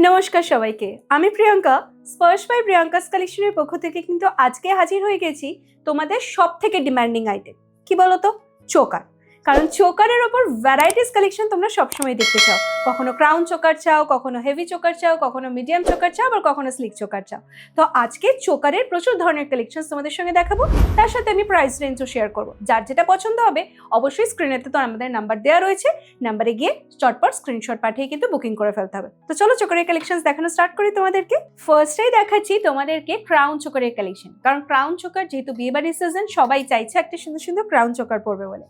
নমস্কার সবাইকে, আমি প্রিয়াঙ্কা। স্পার্শ বাই প্রিয়াঙ্কাস কালেকশনের পক্ষ থেকে কিন্তু আজকে হাজির হয়ে গেছি তোমাদের সব থেকে ডিমান্ডিং আইটেম কি বলতো, চোকার। কারণ চোকারের ওপর ভ্যারাইটিস কালেকশন তোমরা সবসময় দেখতে চাও। কখনো ক্রাউন চোকার চাও, কখনো হেভি চোকার চাও, কখনো মিডিয়াম চোকার চাও, আবার কখনো স্লিক চোকার চাও। তো আজকে চোকারের প্রচুর ধরনের কালেকশন তোমাদের সঙ্গে দেখাবো, তার সাথে আমি প্রাইস রেঞ্জও শেয়ার করবো। যার যেটা পছন্দ হবে অবশ্যই স্ক্রিনেতে তো আমাদের নাম্বার দেওয়া রয়েছে, নাম্বারে গিয়ে চটপট স্ক্রিনশট পাঠিয়ে কিন্তু বুকিং করে ফেলতে হবে। তো চলো চোকারের কালেকশন দেখানো স্টার্ট করি তোমাদেরকে। ফার্স্টেই দেখাচ্ছি তোমাদেরকে ক্রাউন চোকারের কালেকশন। কারণ ক্রাউন চোকার যেহেতু বিয়েবাড়ির সিজন, সবাই চাইছে একটা সুন্দর সুন্দর ক্রাউন চোকার পরবে বলে।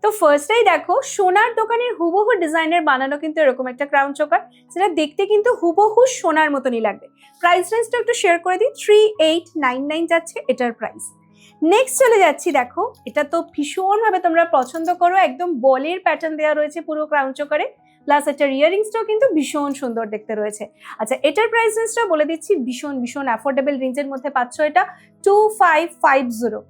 তো ফার্স্টেই দেখো, সোনার দোকানের হুবহু ডিজাইনের বানানো কিন্তু এরকম একটা ক্রাউন চোকার, যেটা দেখতে কিন্তু হুবহু সোনার মতনই লাগবে। প্রাইস রেঞ্জটা একটু শেয়ার করে দিই, 3899 যাচ্ছে এটার প্রাইস। নেক্সট চলে যাচ্ছি, দেখো এটা তো ভীষণভাবে তোমরা পছন্দ করো, একদম বলের প্যাটার্ন দেওয়া রয়েছে পুরো ক্রাউন চোকারে, প্লাস এটার ইয়ারিংসটাও কিন্তু ভীষণ সুন্দর দেখতে রয়েছে। আচ্ছা, এটার প্রাইস রেঞ্জটা বলে দিচ্ছি, ভীষণ ভীষণ অ্যাফোর্ডেবল রেঞ্জের মধ্যে পাচ্ছ, এটা 2550।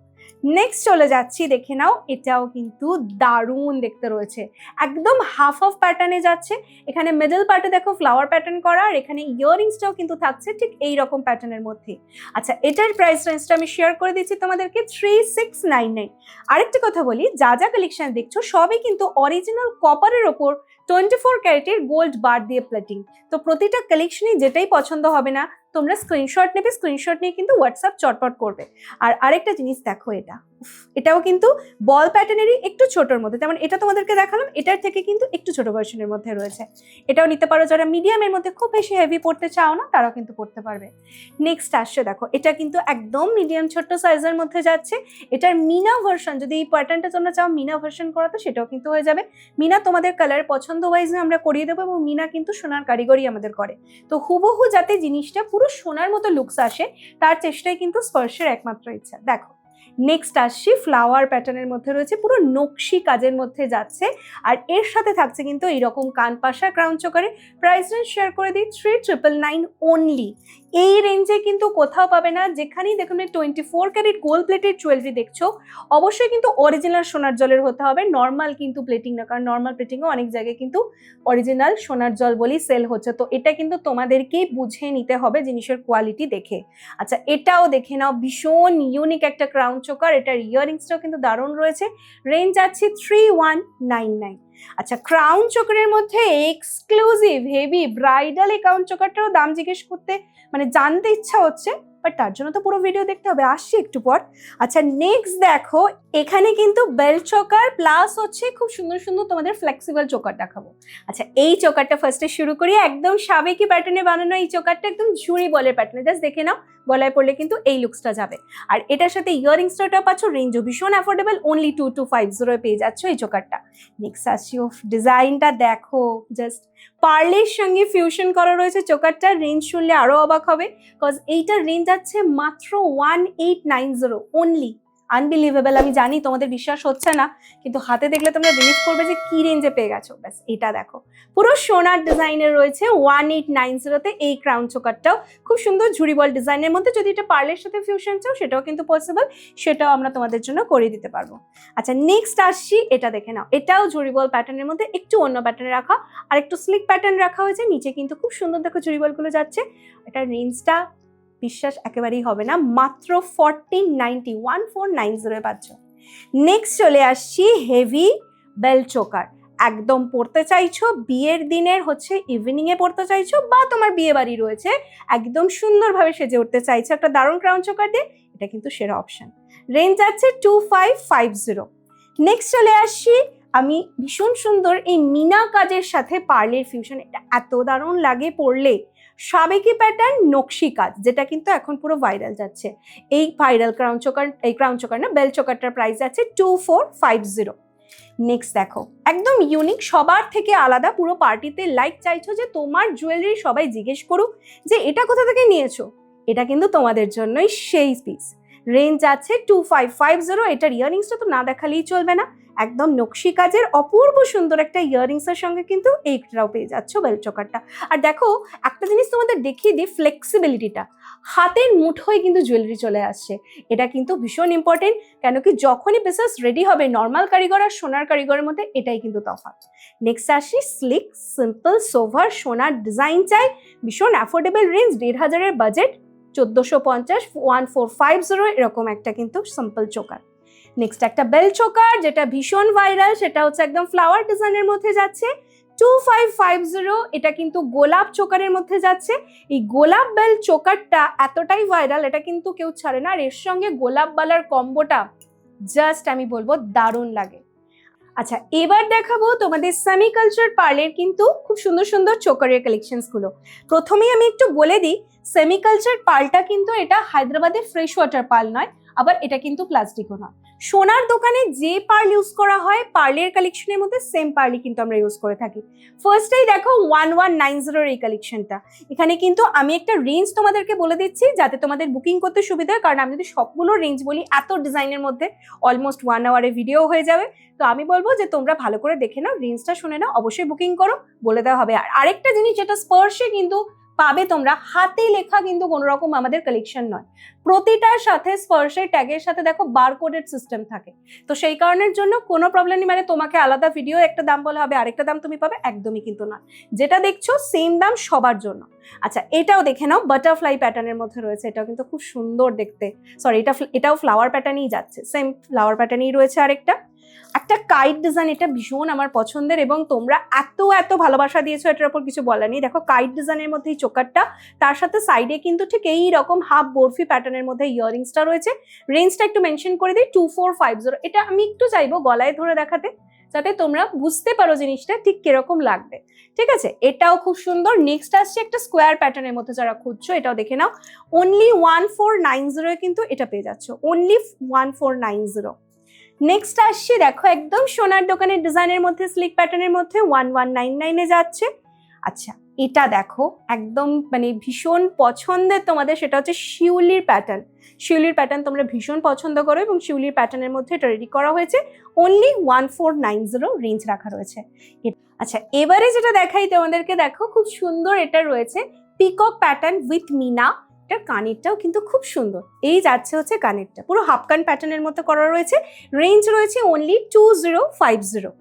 নেক্সট চলে যাচ্ছি, দেখে নাও, এটাও কিন্তু দারুণ দেখতে রয়েছে, একদম হাফ অফ প্যাটার্নে যাচ্ছে। এখানে মিডল পার্টে দেখো ফ্লাওয়ার প্যাটার্ন করা, আর এখানে ইয়ারিংসটাও কিন্তু থাকছে ঠিক এই রকম প্যাটার্নের মধ্যে। আচ্ছা, এটার প্রাইস রেঞ্জটা আমি শেয়ার করে দিচ্ছি তোমাদেরকে, 3699। আরেকটা কথা বলি, যা যা কালেকশন দেখছো সবই কিন্তু অরিজিনাল কপারের ওপর 24 ক্যারেটের গোল্ড বার দিয়ে প্লেটিং। তো প্রতিটা কালেকশনই যেটাই পছন্দ হবে না, তোমরা স্ক্রিনশট নেবে, স্ক্রিনশট নিয়ে কিন্তু হোয়াটসঅ্যাপ চটপট করবে। আর আরেকটা জিনিস দেখো, এটাও কিন্তু বল প্যাটার্নেরই একটু ছোটোর মধ্যে, যেমন এটা তোমাদেরকে দেখালাম, এটার থেকে কিন্তু একটু ছোট ভার্সনের মধ্যে রয়েছে। এটাও নিতে পারো, যারা মিডিয়ামের মধ্যে খুব বেশি হেভি পড়তে চাও না তারাও কিন্তু পড়তে পারবে। নেক্সট আসছে, দেখো এটা কিন্তু একদম মিডিয়াম ছোট্ট সাইজের মধ্যে যাচ্ছে। এটার মিনা ভার্সন, যদি এই প্যাটার্নটা তোমরা চাও মিনা ভার্সন করাতে, সেটাও কিন্তু হয়ে যাবে। মিনা তোমাদের কালার পছন্দ ওয়াইজ আমরা করিয়ে দেবো, এবং মিনা কিন্তু সোনার কারিগরি আমাদের করে। তো হুবহু যাতে জিনিসটা পুরো সোনার মতো লুকস আসে, তার চেষ্টাই কিন্তু স্পর্শের একমাত্র ইচ্ছা। দেখো নেক্সট আসছি, ফ্লাওয়ার প্যাটার্নের মধ্যে রয়েছে, পুরো নকশি কাজের মধ্যে যাচ্ছে, আর এর সাথে থাকছে কিন্তু এইরকম কান পাশা ক্রাউন চোকারে। প্রাইস রেঞ্জ শেয়ার করে দিই, 3999 অনলি। এই রেঞ্জে কিন্তু কোথাও পাবে না। যেখানেই দেখুন 24 ক্যারেট গোল্ড প্লেটেড জুয়েলারি দেখছো, অবশ্যই কিন্তু অরিজিনাল সোনার জলের হতে হবে, নর্মাল কিন্তু প্লেটিং না। কারণ নর্মাল প্লেটিংও অনেক জায়গায় কিন্তু অরিজিনাল সোনার জল বলেই সেল হচ্ছে। তো এটা কিন্তু তোমাদেরকেই বুঝে নিতে হবে জিনিসের কোয়ালিটি দেখে। আচ্ছা, এটাও দেখে নাও, ভীষণ ইউনিক একটা ক্রাউন চোকার, এটার ইয়ারিংসটাও কিন্তু দারুণ রয়েছে। রেঞ্জ আছে 3199। আচ্ছা, ক্রাউন চোকারের মধ্যে এক্সক্লুসিভ হেভি ব্রাইডাল এই ক্রাউন চোকারটারও দাম জিজ্ঞেস করতে জানতে ইচ্ছা হচ্ছে, বাট তার জন্য তো পুরো ভিডিও দেখতে হবে, আসছি একটু পর। আচ্ছা, নেক্সট দেখো, এখানে কিন্তু বেল্ট চোকার প্লাস হচ্ছে খুব সুন্দর সুন্দর তোমাদের ফ্লেক্সিবল চোকার দেখাবো। আচ্ছা, এই চোকারটা ফার্স্টে শুরু করি, একদম সাবেকি প্যাটার্নে বানানো এই চোকারটা, একদম ঝুড়ি বলের প্যাটার্নে, জাস্ট দেখে নাও, গলায় পড়লে কিন্তু এই লুকসটা যাবে। আর এটার সাথে ইয়ারিংসটাও পাচ্ছ, রেঞ্জও ভীষণ অ্যাফোর্ডেবল, অনলি 2250 পেয়ে যাচ্ছ এই চোকারটা। নেক্সট আসছি, ডিজাইনটা দেখো, জাস্ট পার্লের সঙ্গে ফিউশন করা রয়েছে চোকারটা। রেঞ্জ শুনলে আরো অবাক হবে, বিকজ এইটার রেঞ্জ আছে মাত্র 1890 অনলি। আনবিলিভেবল, আমি জানি তোমাদের বিশ্বাস হচ্ছে না, কিন্তু হাতে দেখলে তোমরা বিলিভ করবে যে কি রেঞ্জে পেয়ে গেছো। ব্যাস এটা দেখো, পুরো সোনার ডিজাইনের রয়েছে 1890-তে এই ক্রাউন চোকারটাও খুব সুন্দর ঝুড়ি বল ডিজাইনের মধ্যে। যদি এটা পার্লের সাথে ফিউশন চাও সেটাও কিন্তু পসিবল, সেটাও আমরা তোমাদের জন্য করে দিতে পারবো। আচ্ছা, নেক্সট আসছি, এটা দেখে নাও, এটাও ঝুড়ি বল প্যাটার্নের মধ্যে, একটু অন্য প্যাটার্নে রাখা, আর একটু স্লিক প্যাটার্ন রাখা হয়েছে। নিচে কিন্তু খুব সুন্দর দেখো ঝুড়ি বলগুলো যাচ্ছে। এটার রেঞ্জটা বিশ্বাস একেবারেই হবে না, মাত্র 1490 পাচ্ছ। নেক্সট চলে আসছি, হেভি বেল্ট চোকার, একদম পড়তে চাইছো বিয়ের দিনের ইভিনিং এ পড়তে চাইছো, বা তোমার বিয়ে বাড়ি রয়েছে, একদম সুন্দরভাবে সেজে উঠতে চাইছো একটা দারুণ ক্রাউন চোকার দিয়ে, এটা কিন্তু সেরা অপশন। রেঞ্জ আছে 2550। নেক্সট চলে আসছি, আমি ভীষণ সুন্দর এই মিনা কাজের সাথে পার্লের ফিউশন, এটা এত দারুণ লাগে পরলে। সাবেকি প্যাটার্ন নকশি কাজ, যেটা কিন্তু এখন পুরো ভাইরাল যাচ্ছে। এই ভাইরাল ক্রাউন চোকার, এই ক্রাউন চোকার না, বেল্ট চোকারটার প্রাইস আছে 2450। নেক্সট দেখো, একদম ইউনিক, সবার থেকে আলাদা, পুরো পার্টিতে লাইক চাইছো যে তোমার জুয়েলারি সবাই জিজ্ঞেস করুক যে এটা কোথা থেকে নিয়েছো, এটা কিন্তু তোমাদের জন্যই সেই পিস। রেঞ্জ আছে 2550। এটার ইয়ারিংসটা তো না দেখালেই চলবে না, একদম নকশি কাজের অপূর্ব সুন্দর একটা ইয়াররিংস এর সঙ্গে কিন্তু এইটাও পেয়ে যাচ্ছ বেল চোকারটা। আর দেখো একটা জিনিস তোমাদের দেখিয়ে দিই, ফ্লেক্সিবিলিটিটা, হাতের মুঠোয় কিন্তু জুয়েলারি চলে আসছে। এটা কিন্তু ভীষণ ইম্পর্টেন্ট, কেন কি যখনই পিসেস রেডি হবে নর্মাল কারিগর আর সোনার কারিগরের মধ্যে এটাই কিন্তু তফাৎ। নেক্সট আসি স্লিক সিম্পল সোভার সোনার ডিজাইন চাই, ভীষণ অ্যাফোর্ডেবল রেঞ্জ, 1,500-এর বাজেট, 1450, 1450 এরকম একটা কিন্তু সিম্পল চোকার। নেক্সট একটা বেল চোকার যেটা ভীষণ ভাইরাল, সেটা হচ্ছে একদম ফ্লাওয়ার ডিজাইনের মধ্যে যাচ্ছে, 2550। এটা কিন্তু গোলাপ চোকারের মধ্যে যাচ্ছে। এই গোলাপ বেল চোকারটা এতটাই ভাইরাল, এটা কিন্তু কেউ ছাড়ে না। আর এর সঙ্গে গোলাপ বালার কম্বোটা জাস্ট আমি বলবো দারুণ লাগে। আচ্ছা, এবার দেখাবো তোমাদের সেমি কালচার পার্লের কিন্তু খুব সুন্দর সুন্দর চোকারের কালেকশনস গুলো। প্রথমেই আমি একটু বলে দিই, সেমি কালচার পার্লটা কিন্তু এটা হায়দ্রাবাদের ফ্রেশ ওয়াটার পার্ল নয়, আবার এটা কিন্তু প্লাস্টিকও নয়। সোনার দোকানে যে পার্ল ইউজ করা হয় পার্লের কালেকশনের মধ্যে সেম পার্লই কিন্তু আমরা ইউজ করে থাকি। ফার্স্টেই দেখো 1190 এই কালেকশনটা। এখানে কিন্তু আমি একটা রেঞ্জ তোমাদেরকে বলে দিচ্ছি যাতে তোমাদের বুকিং করতে সুবিধা হয়, কারণ আমি যদি সবগুলো রেঞ্জ বলি এত ডিজাইনের মধ্যে অলমোস্ট 1 আওয়ারে ভিডিও হয়ে যাবে। তো আমি বলবো যে তোমরা ভালো করে দেখে নাও, রেঞ্জটা শুনে নাও, অবশ্যই বুকিং করো, বলে দেওয়া হবে। আর আরেকটা জিনিস যেটা স্পর্শে কিন্তু পাবে তোমরা, হাতে লেখা কিন্তু কোনো রকম আমাদের কালেকশন নয়, প্রতিটার সাথে স্পর্শের ট্যাগের সাথে দেখো বারকোডেড সিস্টেম থাকে। তো সেই কারণের জন্য কোনো প্রবলেম নেই, মানে তোমাকে আলাদা ভিডিও একটা দাম বলা হবে আরেকটা দাম তুমি পাবে, একদমই কিন্তু না, যেটা দেখছো সেম দাম সবার জন্য। আচ্ছা, এটাও দেখে নাও, বাটারফ্লাই প্যাটার্নের মধ্যে রয়েছে, এটাও কিন্তু খুব সুন্দর দেখতে। সরি, এটাও ফ্লাওয়ার প্যাটার্নই যাচ্ছে, সেম ফ্লাওয়ার প্যাটার্নই রয়েছে। আরেকটা একটা কাইট ডিজাইন, এটা ভীষণ আমার পছন্দের এবং তোমরা এত এত ভালোবাসা দিয়েছো, এটার উপর কিছু বলার নেই। দেখো কাইট ডিজাইনের মধ্যে এই চোকারটা, তার সাথে সাইডে কিন্তু ঠিক এই রকম হাফ বরফি প্যাটার্নের মধ্যে ইয়াররিংসটা রয়েছে। রেঞ্জটা একটু মেনশন করে দিই, 2450। এটা আমি একটু চাইবো গলায় ধরে দেখাতে যাতে তোমরা বুঝতে পারো জিনিসটা ঠিক কিরকম লাগবে, ঠিক আছে? এটাও খুব সুন্দর। নেক্সট আসছে একটা স্কোয়ার প্যাটার্নের মধ্যে, যারা খুঁজছো এটাও দেখে নাও, অনলি 1490 কিন্তু এটা পেয়ে যাচ্ছ, অনলি 1490। নেক্সট আসছে দেখো একদম সোনার দোকানের ডিজাইনের মধ্যে স্লিক প্যাটার্নের মধ্যে 1199 যাচ্ছে। আচ্ছা, এটা দেখো একদম মানে ভীষণ পছন্দের তোমাদের, সেটা হচ্ছে শিউলির প্যাটার্ন। শিউলির প্যাটার্ন তোমরা ভীষণ পছন্দ করো এবং শিউলির প্যাটার্নের মধ্যে এটা রেডি করা হয়েছে, অনলি 1490 রেঞ্জ রাখা রয়েছে। আচ্ছা, এবারে যেটা দেখাই তোমাদেরকে, দেখো খুব সুন্দর এটা রয়েছে পিকক প্যাটার্ন উইথ মিনা। এটার কানেরটাও কিন্তু খুব সুন্দর, এই যাচ্ছে হচ্ছে কানেরটা পুরো হাফ কান প্যাটার্নের মতো করা রয়েছে, রেঞ্জ রয়েছে অনলি 2050।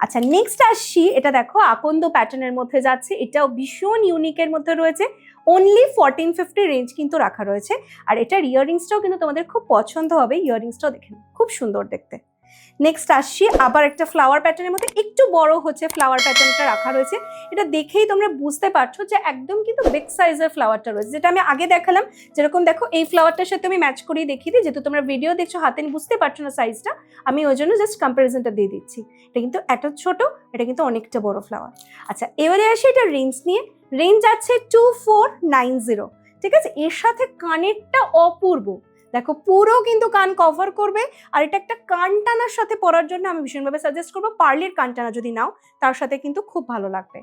আচ্ছা, নেক্সট আসছি, এটা দেখো আকন্দ প্যাটার্নের মধ্যে যাচ্ছে, এটাও ভীষণ ইউনিকের মধ্যে রয়েছে, অনলি 1450 রেঞ্জ কিন্তু রাখা রয়েছে। আর এটার ইয়াররিংসটাও কিন্তু তোমাদের খুব পছন্দ হবে, ইয়াররিংসটাও দেখেন খুব সুন্দর দেখতে। নেক্সট আসছি আবার একটা ফ্লাওয়ার প্যাটার্নের মধ্যে, একটু বড় হচ্ছে ফ্লাওয়ার প্যাটার্নটা রাখা রয়েছে। এটা দেখেই তোমরা বুঝতে পারছো যে একদম কিন্তু বিগ সাইজের ফ্লাওয়ারটা রয়েছে, যেটা আমি আগে দেখালাম। যেরকম দেখো এই ফ্লাওয়ারটার সাথে আমি ম্যাচ করিয়ে দেখিয়ে দিই, যেহেতু তোমরা ভিডিও দেখছো হাতে বুঝতে পারছো না সাইজটা, আমি ওই জন্য জাস্ট কম্পারিজনটা দিয়ে দিচ্ছি। এটা কিন্তু এত ছোট, এটা কিন্তু অনেকটা বড় ফ্লাওয়ার। আচ্ছা, এবারে আসি এটা রেঞ্জ নিয়ে, রেঞ্জ আছে 2490, ঠিক আছে? এর সাথে কানেরটা অপূর্ব, দেখো পুরো কিন্তু কান কভার করবে। আর এটা একটা কান টানার সাথে পরার জন্য আমি ভীষণভাবে সাজেস্ট করবো, পার্লের কান টানা যদি নাও তার সাথে কিন্তু খুব ভালো লাগবে।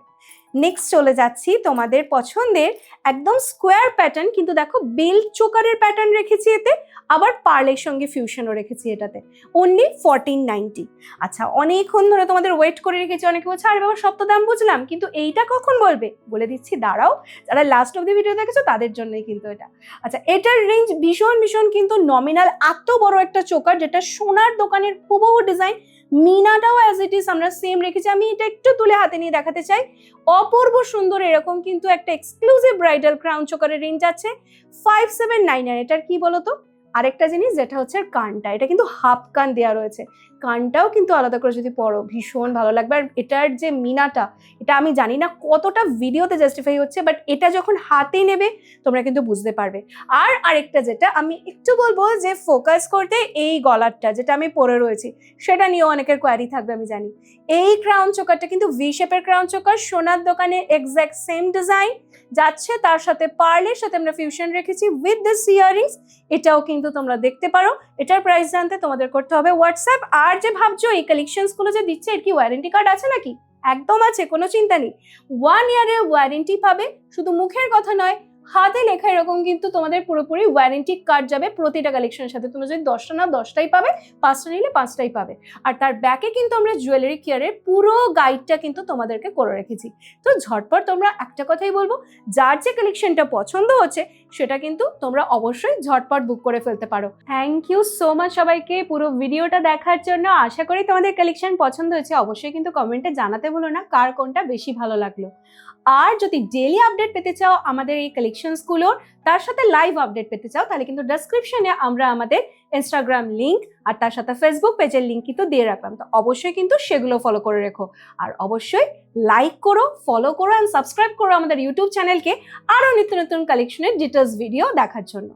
নেক্সট চলে যাচ্ছি তোমাদের পছন্দের একদম স্কোয়ার প্যাটার্ন, কিন্তু দেখো বেল চোকারের প্যাটার্ন রেখেছি এতে, আবার পার্লের সঙ্গে ফিউশনও রেখেছি এটাতে, অনলি 1490। আচ্ছা, অনেকক্ষণ ধরে তোমাদের ওয়েট করে রেখেছি, অনেকে বলছে আরে বাবা সব তো দাম বুঝলাম, কিন্তু এইটা কখন বলবে, বলে দিচ্ছি দাঁড়াও, যারা লাস্ট অব দি ভিডিও দেখেছো তাদের জন্যই কিন্তু এটা। আচ্ছা, এটার রেঞ্জ ভীষণ ভীষণ কিন্তু নমিনাল, এত বড় একটা চোকার যেটা সোনার দোকানের হুবহু ডিজাইন, মিনাটাও অ্যাজ ইট ইজ আমরা সেম রেখেছি। আমি এটা একটু তুলে হাতে নিয়ে দেখাতে চাই, অপূর্ব সুন্দর এরকম কিন্তু একটা এক্সক্লুসিভ ব্রাইডাল ক্রাউন চোকারের রেঞ্জ আছে 5799। এটার কি বলতো আরেকটা জিনিস যেটা হচ্ছে কানটা, এটা কিন্তু হাফ কান দেওয়া রয়েছে, কানটাও কিন্তু আলাদা করে যদি পরো ভীষণ ভালো লাগবে। আর এটার যে মিনাটা, এটা আমি জানি না কতটা ভিডিওতে জাস্টিফাই হচ্ছে, বাট এটা যখন হাতে নেবে তোমরা কিন্তু বুঝতে পারবে। আর আরেকটা যেটা আমি একটু বলবো যে ফোকাস করতে, এই গলারটা যেটা আমি পরে রয়েছি সেটা নিয়েও অনেকের কোয়ারি থাকবে আমি জানি। এই ক্রাউন চোকারটা কিন্তু ভি শেপের ক্রাউন চোকার, সোনার দোকানে এক্স্যাক্ট সেম ডিজাইন যাচ্ছে, তার সাথে পার্লের সাথে আমরা ফিউশন রেখেছি উইথ দিস ইয়াররিংস। এটাও কিন্তু তোমরা দেখতে পারো। এটার প্রাইস জানতে তোমাদের করতে হবে হোয়াটসঅ্যাপ। আর যে ভাবছো এই কালেকশনস গুলো যে দিচ্ছে এর কি ওয়ারেন্টি কার্ড আছে নাকি, একদম আছে, কোনো চিন্তা নেই। 1 ইয়ারের ওয়ারেন্টি পাবে, শুধু মুখের কথা নয়, হাতে লেখা এরকম কিন্তু তোমাদের পুরোপুরি ওয়ারেন্টি কার্ড যাবে প্রতিটা কালেকশনের সাথে। তোমরা যদি 10টা নাও 10টাই পাবে, 5টা নিলে 5টাই পাবে। আর তার ব্যাকে কিন্তু আমরা জুয়েলারি কেয়ারের পুরো গাইডটা কিন্তু তোমাদেরকে করে রেখেছি। তো ঝটপট তোমরা একটা কথাই বলবো, যার যে কালেকশনটা পছন্দ হচ্ছে সেটা কিন্তু তোমরা অবশ্যই ঝটপট বুক করে ফেলতে পারো। থ্যাংক ইউ সো মাচ সবাইকে পুরো ভিডিওটা দেখার জন্য। আশা করি তোমাদের কালেকশন পছন্দ হয়েছে। অবশ্যই কিন্তু কমেন্টে জানাতে ভুলো না কার কোনটা বেশি ভালো লাগলো। আর যদি ডেইলি আপডেট পেতে চাও আমাদের এই কালেকশনসগুলোর, তার সাথে লাইভ আপডেট পেতে চাও, তাহলে কিন্তু ডেসক্রিপশনে আমরা আমাদের ইনস্টাগ্রাম লিঙ্ক আর তার সাথে ফেসবুক পেজের লিঙ্ক কিন্তু দিয়ে রাখলাম। তো অবশ্যই কিন্তু সেগুলো ফলো করে রেখো। আর অবশ্যই লাইক করো, ফলো করো অ্যান্ড সাবস্ক্রাইব করো আমাদের ইউটিউব চ্যানেলকে আরও নিত্য নতুন কালেকশনের ডিটেলস ভিডিও দেখার জন্য।